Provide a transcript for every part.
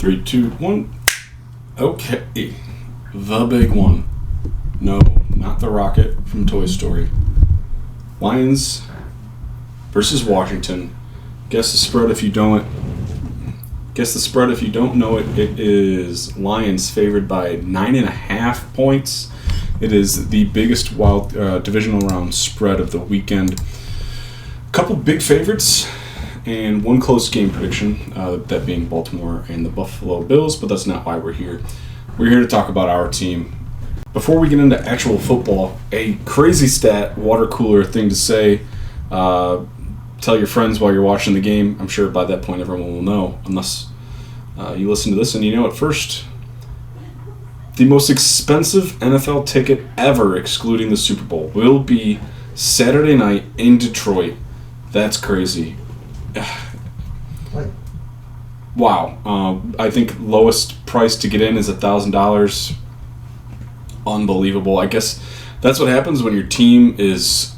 3, 2, 1. Okay. The big one. No, not the rocket from Toy Story. Lions versus Washington. Guess the spread if you don't know it. It is Lions favored by 9.5 points. It is the biggest divisional round spread of the weekend. A couple big favorites and one close game prediction, that being Baltimore and the Buffalo Bills, but that's not why we're here. We're here to talk about our team. Before we get into actual football, a crazy stat, water cooler thing to say. Tell your friends while you're watching the game. I'm sure by that point everyone will know, unless you listen to this and you know it first. The most expensive NFL ticket ever, excluding the Super Bowl, will be Saturday night in Detroit. That's crazy. Wow. I think lowest price to get in is $1,000. Unbelievable. I guess that's what happens when your team is,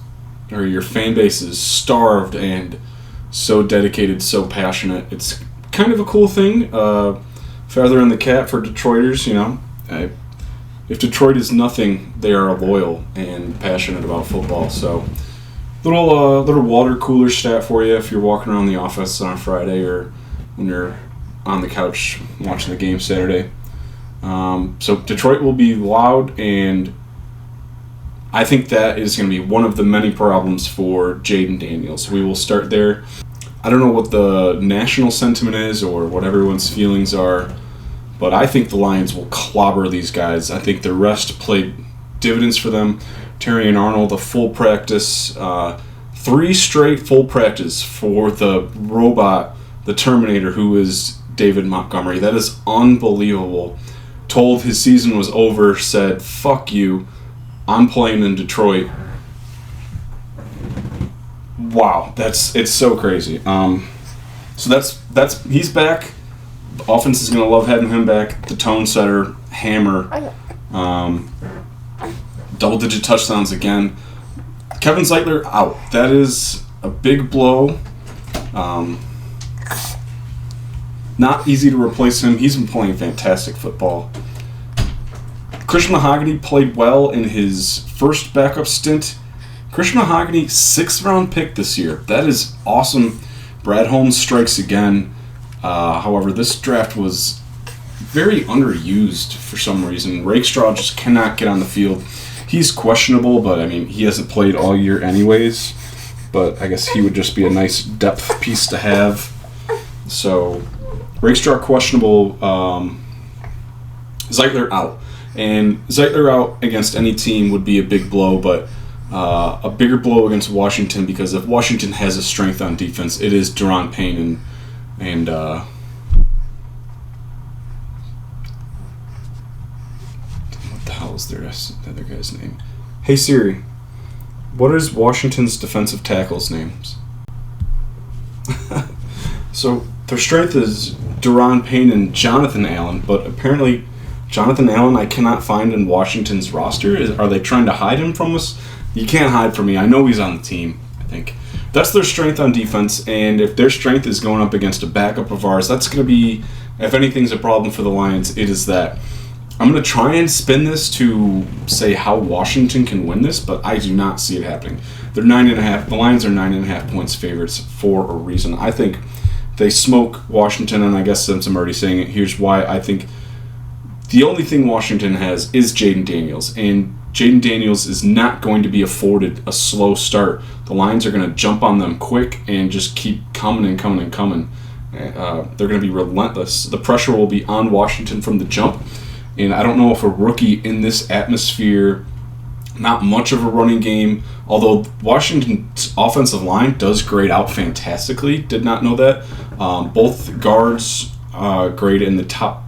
or your fan base is starved and so dedicated, so passionate. It's kind of a cool thing. Feather in the cap for Detroiters, you know. If Detroit is nothing, they are loyal and passionate about football. So, little water cooler stat for you if you're walking around the office on a Friday or when you're on the couch watching the game Saturday. So Detroit will be loud, and I think that is going to be one of the many problems for Jayden Daniels. We will start there. I don't know what the national sentiment is or what everyone's feelings are, but I think the Lions will clobber these guys. I think the rest played dividends for them. Terry and Arnold, a full practice, 3 straight full practice for the robot, the Terminator, who is David Montgomery. That is unbelievable. Told his season was over, said, fuck you, I'm playing in Detroit. Wow, it's so crazy. So that's he's back. The offense is going to love having him back. The tone setter, hammer. Double-digit touchdowns again. Kevin Zeitler out. That is a big blow. Not easy to replace him. He's been playing fantastic football. Christian Mahogany played well in his first backup stint. Christian Mahogany, 6th-round pick this year. That is awesome. Brad Holmes strikes again. However, this draft was very underused for some reason. Rakestraw just cannot get on the field. He's questionable, but I mean, he hasn't played all year anyways. But I guess he would just be a nice depth piece to have. So, Rakestraw questionable. Zeitler out. And Zeitler out against any team would be a big blow, but a bigger blow against Washington, because if Washington has a strength on defense, it is Daron Payne and what the hell is the other guy's name? Hey Siri, what is Washington's defensive tackles' names? So their strength is Daron Payne and Jonathan Allen, but apparently Jonathan Allen I cannot find in Washington's roster. Are they trying to hide him from us? You can't hide from me. I know he's on the team, I think. That's their strength on defense, and if their strength is going up against a backup of ours, that's going to be, if anything's a problem for the Lions, it is that. I'm going to try and spin this to say how Washington can win this, but I do not see it happening. They're 9.5. The Lions are 9.5 points favorites for a reason. I think they smoke Washington, and I guess since I'm already saying it, here's why. I think the only thing Washington has is Jayden Daniels, and Jayden Daniels is not going to be afforded a slow start. The Lions are going to jump on them quick and just keep coming and coming and coming. They're going to be relentless. The pressure will be on Washington from the jump, and I don't know if a rookie in this atmosphere, not much of a running game, although Washington's offensive line does grade out fantastically. Did not know that. Both guards grade in the top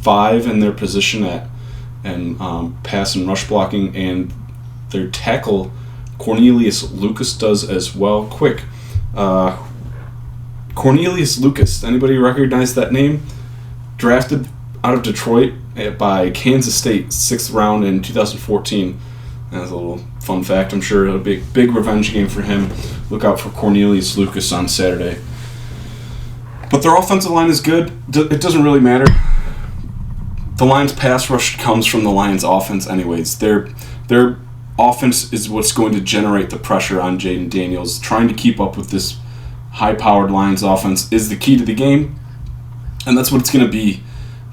5 in their position at pass and rush blocking, and their tackle Cornelius Lucas does as well. Quick, Cornelius Lucas, anybody recognize that name? Drafted out of Detroit by Kansas State, 6th round in 2014. That's a little fun fact. I'm sure it'll be a big revenge game for him. Look out for Cornelius Lucas on Saturday. But their offensive line is good. It doesn't really matter. The Lions' pass rush comes from the Lions' offense anyways. Their offense is what's going to generate the pressure on Jayden Daniels. Trying to keep up with this high-powered Lions offense is the key to the game, and that's what it's going to be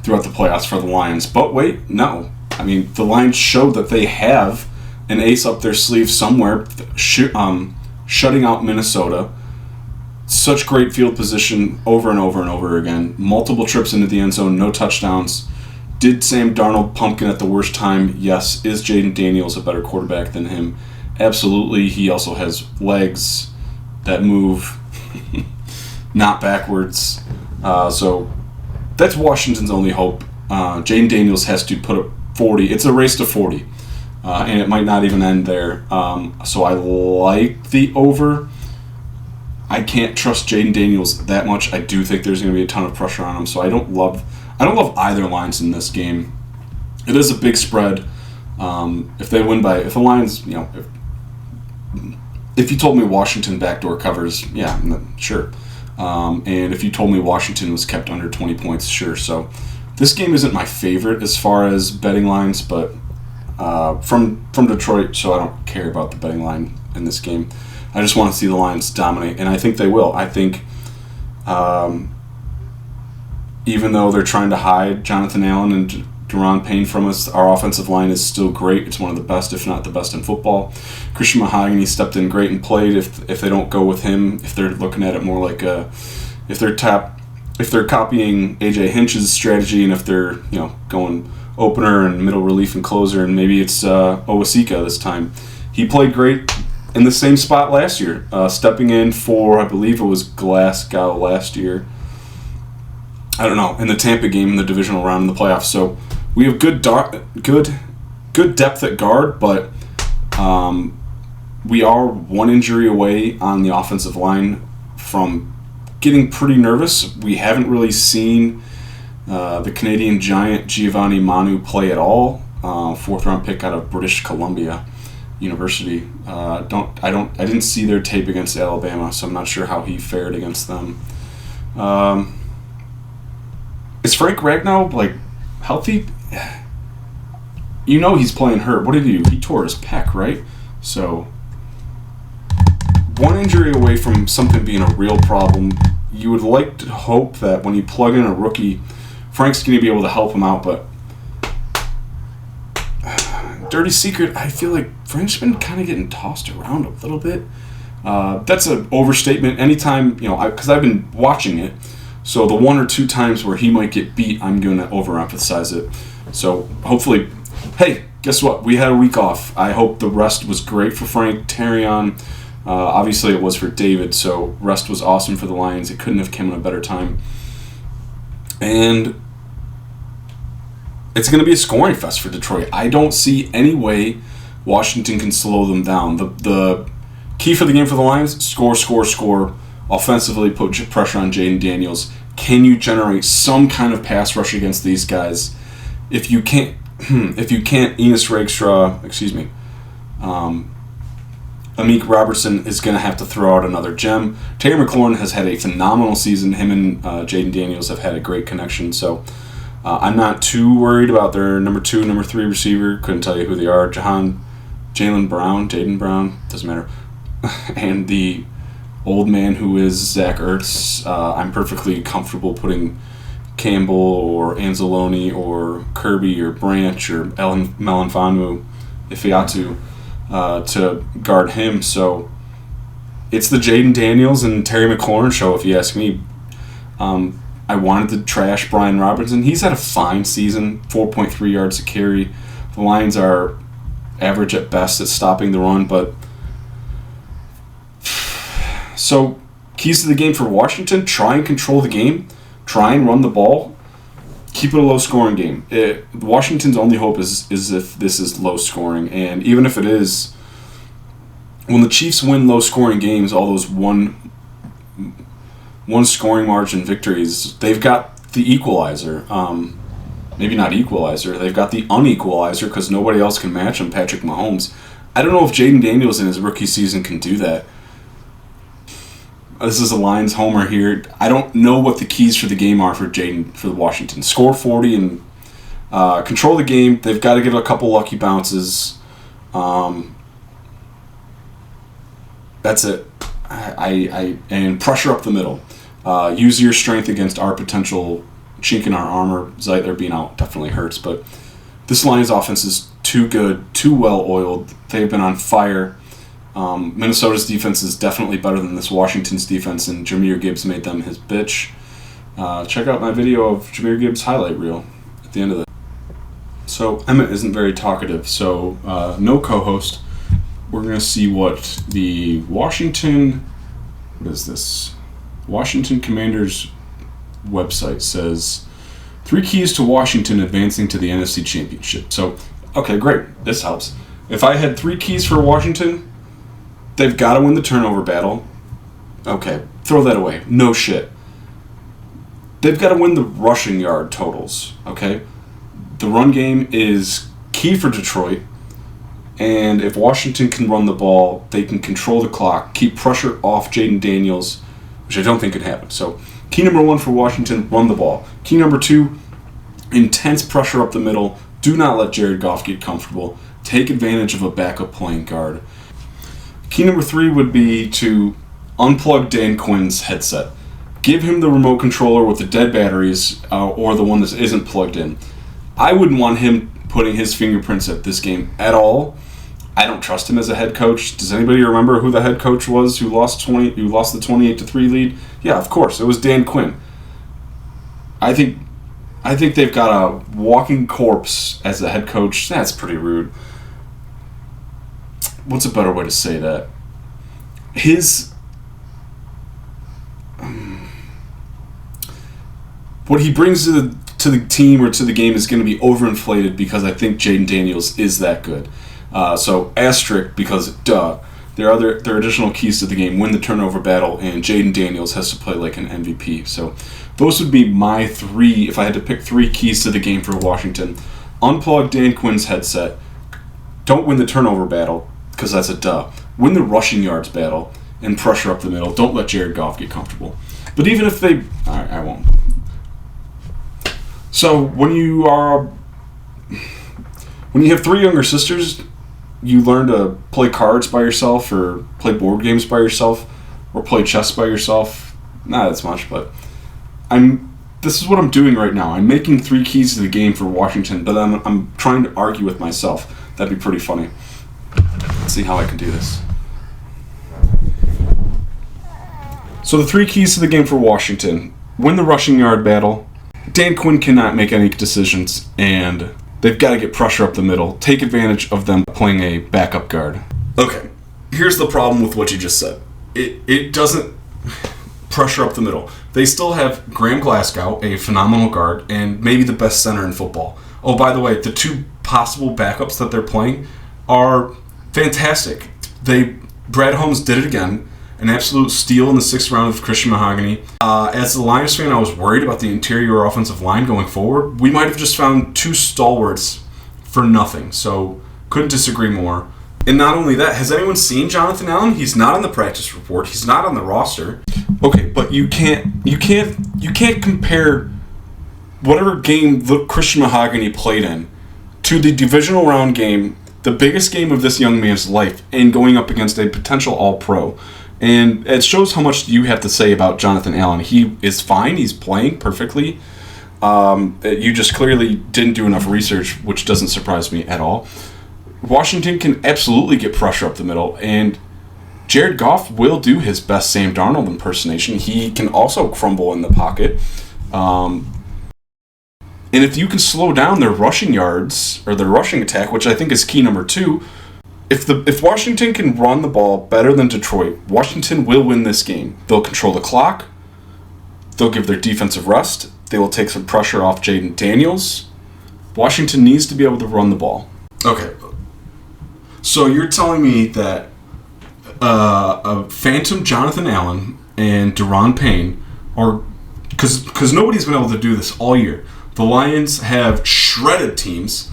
throughout the playoffs for the Lions. But wait, no. I mean, the Lions showed that they have an ace up their sleeve somewhere, shutting out Minnesota. Such great field position over and over and over again. Multiple trips into the end zone, no touchdowns. Did Sam Darnold pumpkin at the worst time? Yes. Is Jayden Daniels a better quarterback than him? Absolutely. He also has legs that move, not backwards. So that's Washington's only hope. Jayden Daniels has to put up 40. It's a race to 40, and it might not even end there. So I like the over. I can't trust Jayden Daniels that much. I do think there's going to be a ton of pressure on him, so I don't love either Lions in this game. It is a big spread. If the Lions, if you told me Washington backdoor covers, yeah, sure. And if you told me Washington was kept under 20 points, sure. So this game isn't my favorite as far as betting lines, but from Detroit, so I don't care about the betting line in this game. I just want to see the Lions dominate, and I think they will. I think even though they're trying to hide Jonathan Allen and Daron Payne from us, our offensive line is still great. It's one of the best, if not the best, in football. Christian Mahogany stepped in great and played. If they don't go with him, if they're looking at it more like if they're copying AJ Hinch's strategy, and if they're going opener and middle relief and closer, and maybe it's Owasika this time. He played great in the same spot last year, stepping in for, I believe it was Glasgow last year. I don't know, in the Tampa game in the divisional round in the playoffs. So we have good depth at guard, but we are one injury away on the offensive line from getting pretty nervous. We haven't really seen the Canadian giant Giovanni Manu play at all. Fourth round pick out of British Columbia University. I didn't see their tape against Alabama, so I'm not sure how he fared against them. Is Frank Ragnow healthy? He's playing hurt. What did he do? He tore his pec, right? So one injury away from something being a real problem. You would like to hope that when you plug in a rookie, Frank's going to be able to help him out, but dirty secret, I feel like Frank's been kind of getting tossed around a little bit. That's an overstatement. Anytime, because I've been watching it, so the one or two times where he might get beat, I'm going to overemphasize it. So hopefully, hey, guess what? We had a week off. I hope the rest was great for Frank. Terrion, obviously it was for David, so rest was awesome for the Lions. It couldn't have come at a better time. And it's going to be a scoring fest for Detroit. I don't see any way Washington can slow them down. The key for the game for the Lions, score. Offensively, put pressure on Jayden Daniels. Can you generate some kind of pass rush against these guys? If you can't, Enos Ragshaw, Amik Robertson is going to have to throw out another gem. Terry McLaurin has had a phenomenal season. Him and Jayden Daniels have had a great connection, so I'm not too worried about their number 2, number 3 receiver. Couldn't tell you who they are. Jaden Brown, doesn't matter. And the old man who is Zach Ertz. I'm perfectly comfortable putting Campbell or Anzalone or Kirby or Branch or Melanfanu Ifeatu to guard him. So it's the Jayden Daniels and Terry McLaurin show, if you ask me. I wanted to trash Brian Robinson. He's had a fine season, 4.3 yards a carry. The Lions are average at best at stopping the run, but so keys to the game for Washington: try and control the game, try and run the ball, keep it a low-scoring game. Washington's only hope is if this is low-scoring, and even if it is, when the Chiefs win low-scoring games, all those one scoring margin victories, they've got the equalizer. Maybe not equalizer. They've got the unequalizer because nobody else can match him, Patrick Mahomes. I don't know if Jayden Daniels in his rookie season can do that. This is a Lions homer here. I don't know what the keys for the game are for the Washington. Score 40 and control the game. They've got to get a couple lucky bounces. That's it. And pressure up the middle. Use your strength against our potential chink in our armor. Zeitler being out definitely hurts, but this Lions offense is too good, too well oiled. They've been on fire. Minnesota's defense is definitely better than this Washington's defense, and Jahmyr Gibbs made them his bitch. Check out my video of Jahmyr Gibbs' highlight reel at the end of it. So Emmett isn't very talkative, so no co-host. We're going to see what the Washington Commanders website says. 3 keys to Washington advancing to the NFC Championship. So, okay, great. This helps. If I had 3 keys for Washington, they've got to win the turnover battle. Okay, throw that away. No shit. They've got to win the rushing yard totals, okay? The run game is key for Detroit. And if Washington can run the ball, they can control the clock, keep pressure off Jaden Daniels, which I don't think could happen. So, key number 1 for Washington, run the ball. Key number 2, intense pressure up the middle. Do not let Jared Goff get comfortable. Take advantage of a backup playing guard. Key number 3 would be to unplug Dan Quinn's headset. Give him the remote controller with the dead batteries or the one that isn't plugged in. I wouldn't want him putting his fingerprints at this game at all. I don't trust him as a head coach. Does anybody remember who the head coach was who lost the 28-3 lead? Yeah, of course, it was Dan Quinn. I think they've got a walking corpse as a head coach. That's pretty rude. What's a better way to say that? What he brings to the team or to the game is going to be overinflated because I think Jaden Daniels is that good. So asterisk because there are additional keys to the game. Win the turnover battle, and Jaden Daniels has to play like an MVP. So those would be my 3 if I had to pick 3 keys to the game for Washington. Unplug Dan Quinn's headset. Don't win the turnover battle because that's a duh. Win the rushing yards battle and pressure up the middle. Don't let Jared Goff get comfortable. But even if they, I won't. So when you have 3 younger sisters, you learn to play cards by yourself or play board games by yourself or play chess by yourself. Not as much, but this is what I'm doing right now. I'm making 3 keys to the game for Washington, but I'm trying to argue with myself. That'd be pretty funny. Let's see how I can do this. So the 3 keys to the game for Washington. Win the rushing yard battle. Dan Quinn cannot make any decisions, and they've got to get pressure up the middle. Take advantage of them playing a backup guard. Okay, here's the problem with what you just said. It doesn't pressure up the middle. They still have Graham Glasgow, a phenomenal guard, and maybe the best center in football. Oh, by the way, the 2 possible backups that they're playing are fantastic. Brad Holmes did it again. An absolute steal in the 6th round of Christian Mahogany. As a Lions fan, I was worried about the interior offensive line going forward. We might have just found 2 stalwarts for nothing, so couldn't disagree more. And not only that, has anyone seen Jonathan Allen? He's not on the practice report. He's not on the roster. Okay, but you can't compare whatever game the Christian Mahogany played in to the divisional round game, the biggest game of this young man's life, and going up against a potential All-Pro. And it shows how much you have to say about Jonathan Allen. He is fine. He's playing perfectly. You just clearly didn't do enough research, which doesn't surprise me at all. Washington can absolutely get pressure up the middle, and Jared Goff will do his best Sam Darnold impersonation. He can also crumble in the pocket. And if you can slow down their rushing yards, or their rushing attack, which I think is key number 2, If Washington can run the ball better than Detroit, Washington will win this game. They'll control the clock. They'll give their defensive rest. They will take some pressure off Jaden Daniels. Washington needs to be able to run the ball. Okay. So you're telling me that a phantom Jonathan Allen and Daron Payne are... Because nobody's been able to do this all year. The Lions have shredded teams.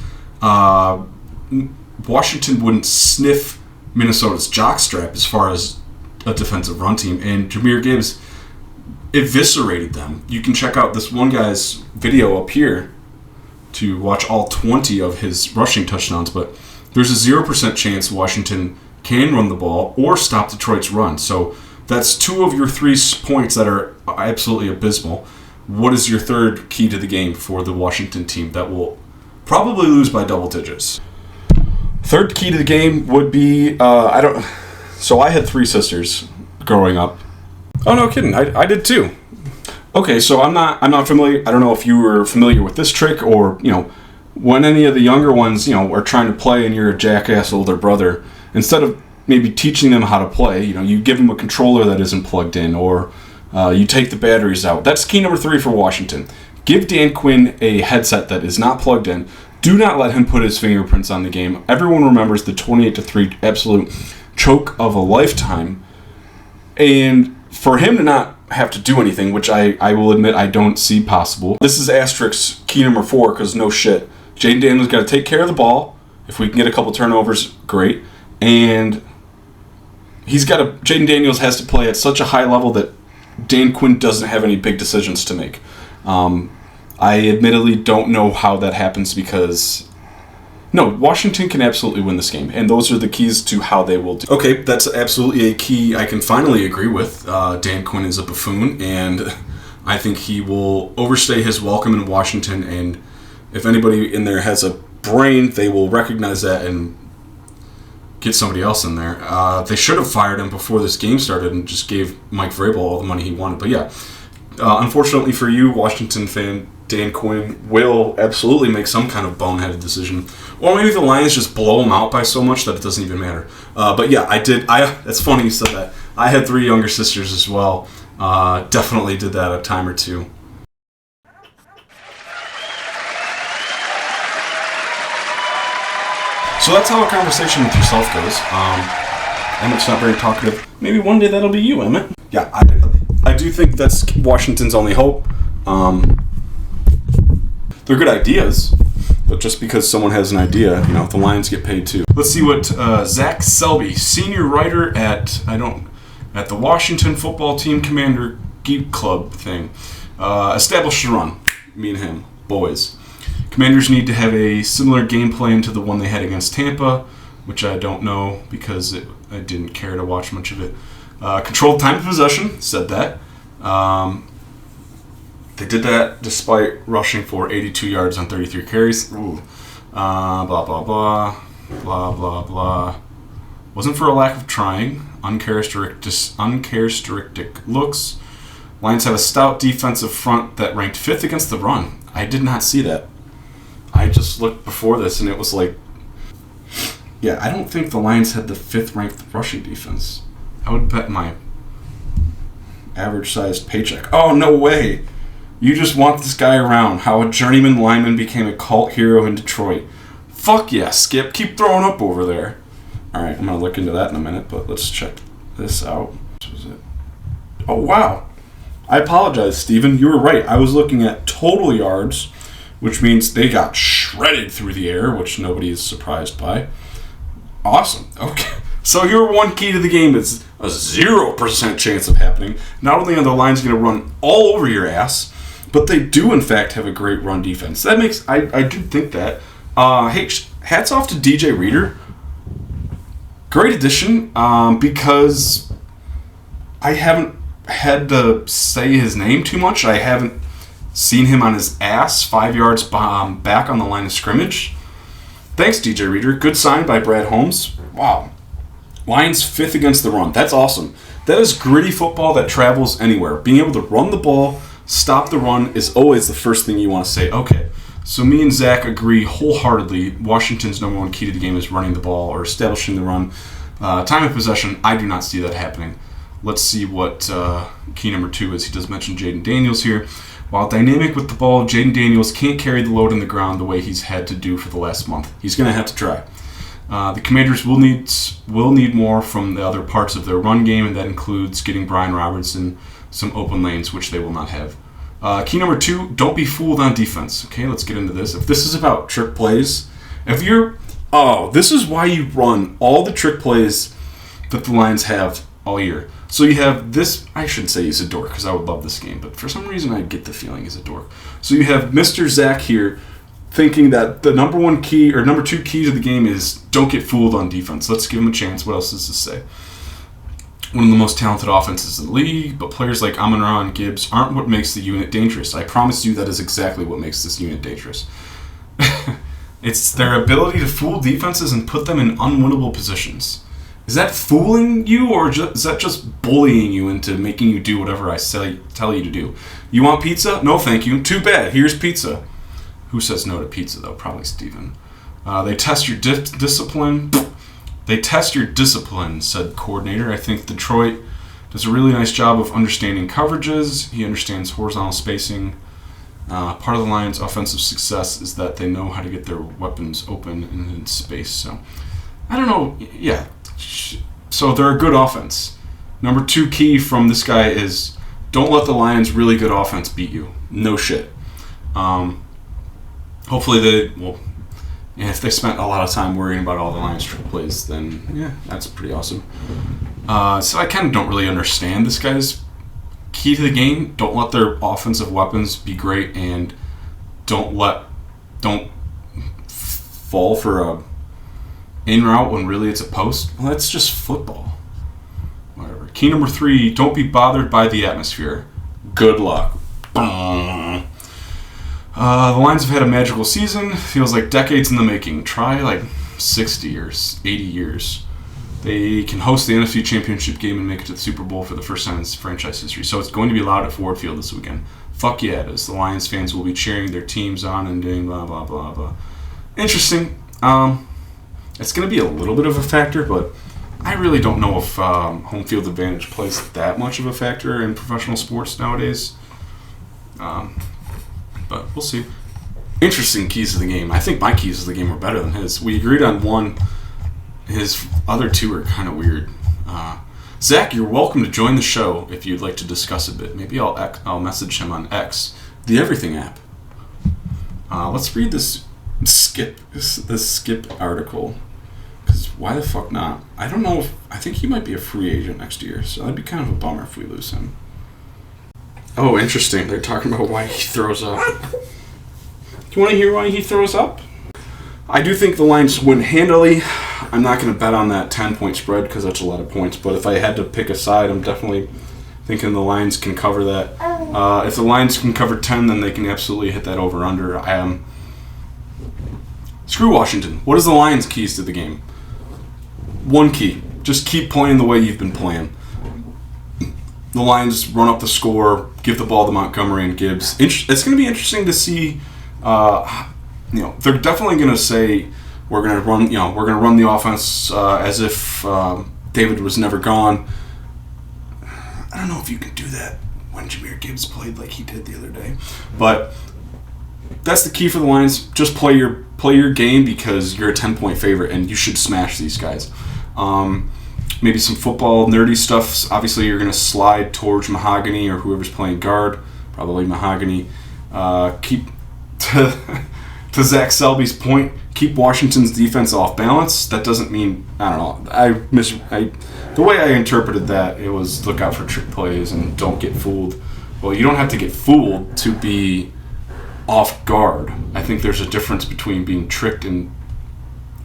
Washington wouldn't sniff Minnesota's jockstrap as far as a defensive run team, and Jahmyr Gibbs eviscerated them. You can check out this one guy's video up here to watch all 20 of his rushing touchdowns, but there's a 0% chance Washington can run the ball or stop Detroit's run. So that's 2 of your 3 points that are absolutely abysmal. What is your third key to the game for the Washington team that will probably lose by double digits? Third key to the game would be So I had 3 sisters growing up. Oh, no kidding. I did too. Okay, so I'm not familiar. I don't know if you were familiar with this trick, or when any of the younger ones are trying to play and you're a jackass older brother, instead of maybe teaching them how to play, you give them a controller that isn't plugged in, or you take the batteries out. That's key number 3 for Washington. Give Dan Quinn a headset that is not plugged in. Do not let him put his fingerprints on the game. Everyone remembers the 28-3 absolute choke of a lifetime. And for him to not have to do anything, which I will admit I don't see possible. This is asterisk key number 4, because no shit. Jaden Daniels got to take care of the ball. If we can get a couple turnovers, great. And Jaden Daniels has to play at such a high level that Dan Quinn doesn't have any big decisions to make. I admittedly don't know how that happens, because Washington can absolutely win this game, and those are the keys to how they will do. Okay, that's absolutely a key I can finally agree with. Dan Quinn is a buffoon, and I think he will overstay his welcome in Washington, and if anybody in there has a brain, they will recognize that and get somebody else in there. They should have fired him before this game started and just gave Mike Vrabel all the money he wanted. But yeah, unfortunately for you, Washington fan, Dan Quinn will absolutely make some kind of boneheaded decision. Or maybe the Lions just blow him out by so much that it doesn't even matter. But yeah, it's funny you said that. I had 3 younger sisters as well. Definitely did that a time or 2. So that's how a conversation with yourself goes. Emmett's not very talkative. Maybe one day that'll be you, Emmett. Yeah, I do think that's Washington's only hope. They're good ideas, but just because someone has an idea, the Lions get paid too. Let's see what Zach Selby, senior writer at the Washington Football Team Commander Geek Club thing, established a run. Me and him, boys. Commanders need to have a similar game plan to the one they had against Tampa, which I don't know because I didn't care to watch much of it. Controlled time of possession, said that. They did that despite rushing for 82 yards on 33 carries. Ooh. Blah, blah, blah. Blah, blah, blah. Wasn't for a lack of trying. Uncharacteristic looks. Lions have a stout defensive front that ranked 5th against the run. I did not see that. I just looked before this and it was like... Yeah, I don't think the Lions had the 5th ranked rushing defense. I would bet my average-sized paycheck. Oh, no way! You just want this guy around. How a journeyman lineman became a cult hero in Detroit. Fuck yeah, Skip. Keep throwing up over there. Alright, I'm going to look into that in a minute, but let's check this out. What was it? Oh, wow. I apologize, Steven. You were right. I was looking at total yards, which means they got shredded through the air, which nobody is surprised by. Awesome. Okay. So your one key to the game is a 0% chance of happening. Not only are the Lions going to run all over your ass, but they do, in fact, have a great run defense. That makes... I do think that. Hey, hats off to DJ Reader. Great addition, because I haven't had to say his name too much. I haven't seen him on his ass 5 yards back on the line of scrimmage. Thanks, DJ Reader. Good sign by Brad Holmes. Wow. Lions 5th against the run. That's awesome. That is gritty football that travels anywhere. Being able to run the ball, stop the run is always the first thing you want to say. Okay, so me and Zach agree wholeheartedly Washington's number one key to the game is running the ball or establishing the run. Time of possession, I do not see that happening. Let's see what key number 2 is. He does mention Jaden Daniels here. While dynamic with the ball, Jaden Daniels can't carry the load in the ground the way he's had to do for the last month. He's going to have to try. The Commanders will need more from the other parts of their run game, and that includes getting Brian Robertson some open lanes, which they will not have. Key number 2, don't be fooled on defense. Okay, let's get into this. If this is about trick plays, this is why you run all the trick plays that the Lions have all year. So you have this, I shouldn't say he's a dork because I would love this game, but for some reason I get the feeling he's a dork. So you have Mr. Zach here thinking that the number 2 key to the game is don't get fooled on defense. Let's give him a chance. What else does this say? One of the most talented offenses in the league, but players like Amon-Ra and Gibbs aren't what makes the unit dangerous. I promise you that is exactly what makes this unit dangerous. It's their ability to fool defenses and put them in unwinnable positions. Is that fooling you, or is that just bullying you into making you do whatever I tell you to do? You want pizza? No, thank you. Too bad. Here's pizza. Who says no to pizza, though? Probably Steven. They test your discipline. They test your discipline, said coordinator. I think Detroit does a really nice job of understanding coverages. He understands horizontal spacing. Part of the Lions' offensive success is that they know how to get their weapons open and in space. So, I don't know. Yeah. So they're a good offense. Number 2 key from this guy is don't let the Lions' really good offense beat you. No shit. Hopefully if they spent a lot of time worrying about all the Lions' trick plays, then yeah, that's pretty awesome. So I kind of don't really understand this guy's key to the game. Don't let their offensive weapons be great, and don't fall for a in route when really it's a post. Well, that's just football. Whatever. Key number 3, don't be bothered by the atmosphere. Good luck. The Lions have had a magical season. Feels like decades in the making. Try like 60 years, 80 years. They can host the NFC Championship game and make it to the Super Bowl for the first time in franchise history. So it's going to be loud at Ford Field this weekend. Fuck yeah, it is. The Lions fans will be cheering their teams on and doing blah, blah, blah, blah. Interesting. It's going to be a little bit of a factor, but I really don't know if home field advantage plays that much of a factor in professional sports nowadays. But we'll see. Interesting keys to the game. I think my keys to the game were better than his. We agreed on one. His other 2 are kind of weird. Zach, you're welcome to join the show if you'd like to discuss a bit. Maybe I'll message him on X, the Everything app. Let's read this Skip article. Because why the fuck not? I don't know I think he might be a free agent next year, so that'd be kind of a bummer if we lose him. Oh, interesting. They're talking about why he throws up. Do you want to hear why he throws up? I do think the Lions win handily. I'm not going to bet on that 10-point spread because that's a lot of points. But if I had to pick a side, I'm definitely thinking the Lions can cover that. If the Lions can cover 10, then they can absolutely hit that over-under. Screw Washington. What is the Lions' keys to the game? 1 key. Just keep playing the way you've been playing. The Lions run up the score, give the ball to Montgomery and Gibbs. It's going to be interesting to see. They're definitely going to say we're going to run the offense as if David was never gone. I don't know if you can do that when Jahmyr Gibbs played like he did the other day, but that's the key for the Lions. Just play your game because you're a 10-point favorite and you should smash these guys. Maybe some football nerdy stuff. Obviously, you're going to slide towards Mahogany or whoever's playing guard, probably Mahogany. Keep to Zach Selby's point, keep Washington's defense off balance. That doesn't mean, I don't know. The way I interpreted that, it was look out for trick plays and don't get fooled. Well, you don't have to get fooled to be off guard. I think there's a difference between being tricked and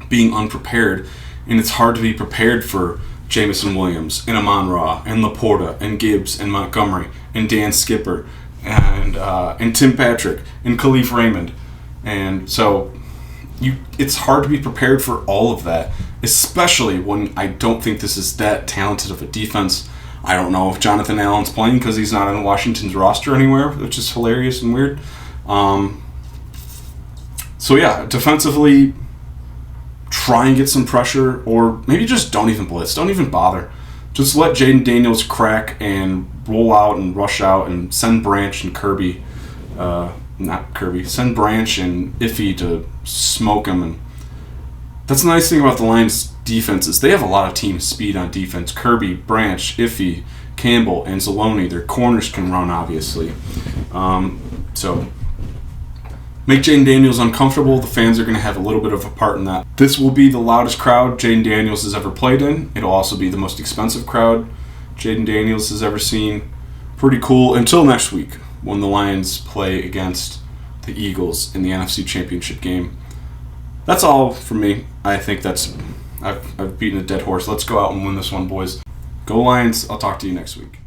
being unprepared, and it's hard to be prepared for Jameson Williams and Amon-Ra and Laporta and Gibbs and Montgomery and Dan Skipper and Tim Patrick and Khalif Raymond. And so it's hard to be prepared for all of that, especially when I don't think this is that talented of a defense. I don't know if Jonathan Allen's playing because he's not on Washington's roster anywhere, which is hilarious and weird. So yeah, defensively, try and get some pressure, or maybe just don't even blitz. Don't even bother. Just let Jaden Daniels crack and roll out and rush out and send Branch and send Branch and Iffy to smoke him. And that's the nice thing about the Lions' defense is they have a lot of team speed on defense. Kirby, Branch, Iffy, Campbell, and Zaloni. Their corners can run, obviously. So make Jaden Daniels uncomfortable. The fans are going to have a little bit of a part in that. This will be the loudest crowd Jaden Daniels has ever played in. It'll also be the most expensive crowd Jaden Daniels has ever seen. Pretty cool. Until next week, when the Lions play against the Eagles in the NFC Championship game. That's all from me. I think I've beaten a dead horse. Let's go out and win this one, boys. Go Lions. I'll talk to you next week.